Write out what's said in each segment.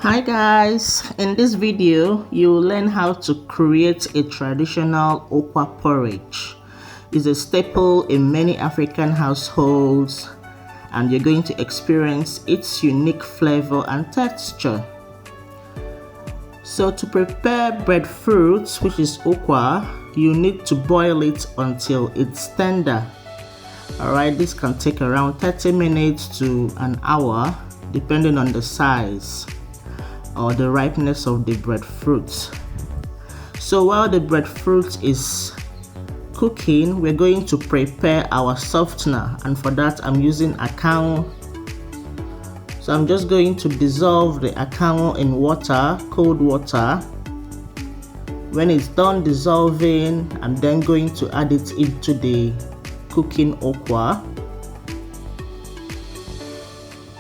Hi guys, in this video you will learn how to create a traditional Ukwa porridge. It's a staple in many African households and you're going to experience its unique flavor and texture. So to prepare breadfruit, which is Ukwa, you need to boil it until it's tender. Alright, this can take around 30 minutes to an hour depending on the size or the ripeness of the breadfruit. So while the breadfruit is cooking, we're going to prepare our softener, and for that I'm using Akanwu. So I'm just going to dissolve the Akanwu in water, cold water. When it's done dissolving, I'm then going to add it into the cooking Ukwa,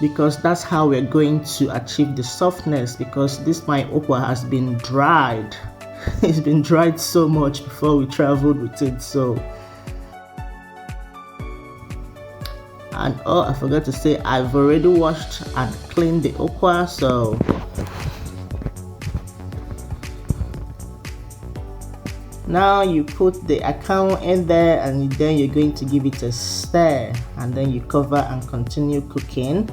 because that's how we're going to achieve the softness, because this my Ukwa has been dried. It's been dried so much before we traveled with it. So, and oh, I forgot to say, I've already washed and cleaned the Ukwa. So now you put the Akanwu in there and then you're going to give it a stir, and then you cover and continue cooking.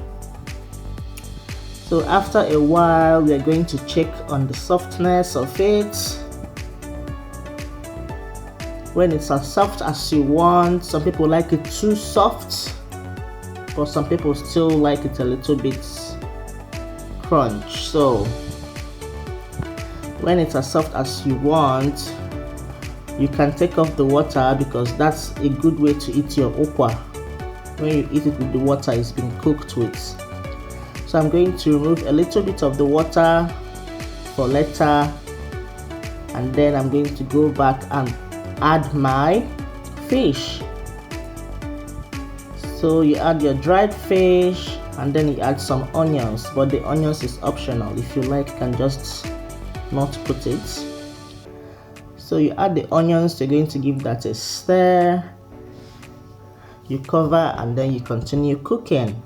So after a while, we are going to check on the softness of it. When it's as soft as you want, some people like it too soft, but some people still like it a little bit crunch. So when it's as soft as you want, you can take off the water, because that's a good way to eat your Ukwa. When you eat it with the water it's been cooked with. So I'm going to remove a little bit of the water for later, and then I'm going to go back and add my fish. So you add your dried fish and then you add some onions, but the onions is optional. If you like, you can just not put it. So you add the onions, you're going to give that a stir, you cover, and then you continue cooking.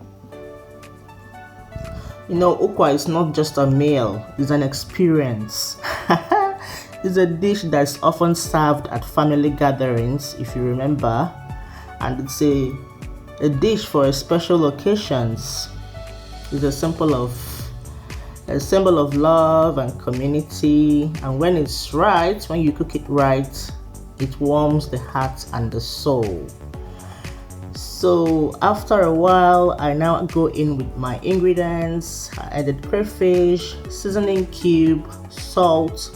You know, Ukwa is not just a meal, it's an experience. It's a dish that's often served at family gatherings, if you remember, and it's a dish for special occasions. It's a symbol of love and community, and when it's right, when you cook it right, it warms the heart and the soul. So after a while, I now go in with my ingredients. I added crayfish, seasoning cube, salt,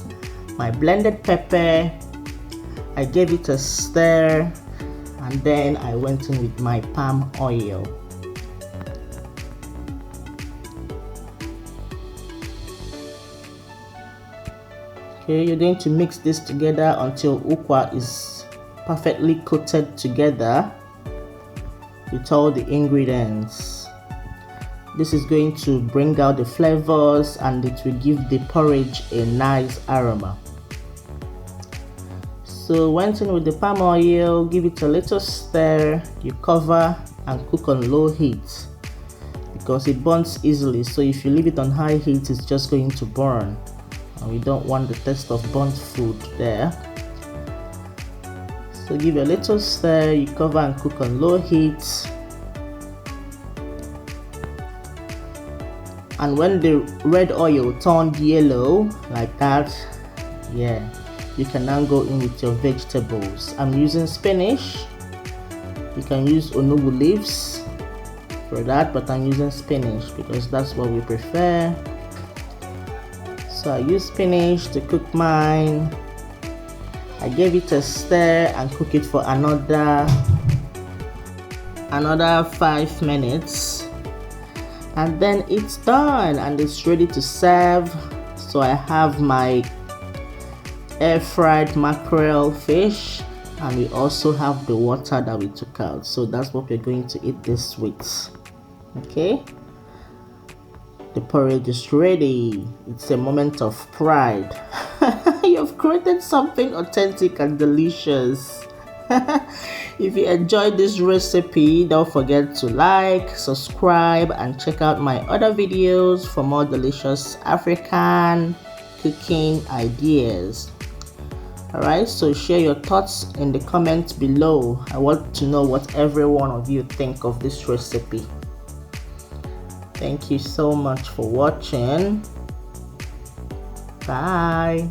my blended pepper. I gave it a stir, and then I went in with my palm oil. Okay, you're going to mix this together until Ukwa is perfectly coated together with all the ingredients. This is going to bring out the flavors and it will give the porridge a nice aroma. So went in with the palm oil, give it a little stir, you cover and cook on low heat because it burns easily. So if you leave it on high heat, it's just going to burn, and we don't want the taste of burnt food there. So give a little stir, you cover and cook on low heat. And when the red oil turned yellow like that, yeah, you can now go in with your vegetables. I'm using spinach. You can use Onugbo leaves for that, but I'm using spinach because that's what we prefer. So I use spinach to cook mine. I gave it a stir and cook it for another 5 minutes, and then it's done and it's ready to serve. So I have my air fried mackerel fish, and we also have the water that we took out. So that's what we're going to eat this with. Okay, the porridge is ready. It's a moment of pride. You've created something authentic and delicious. If you enjoyed this recipe, don't forget to like, subscribe, and check out my other videos for more delicious African cooking ideas. Alright, so share your thoughts in the comments below. I want to know what every one of you think of this recipe. Thank you so much for watching. Bye.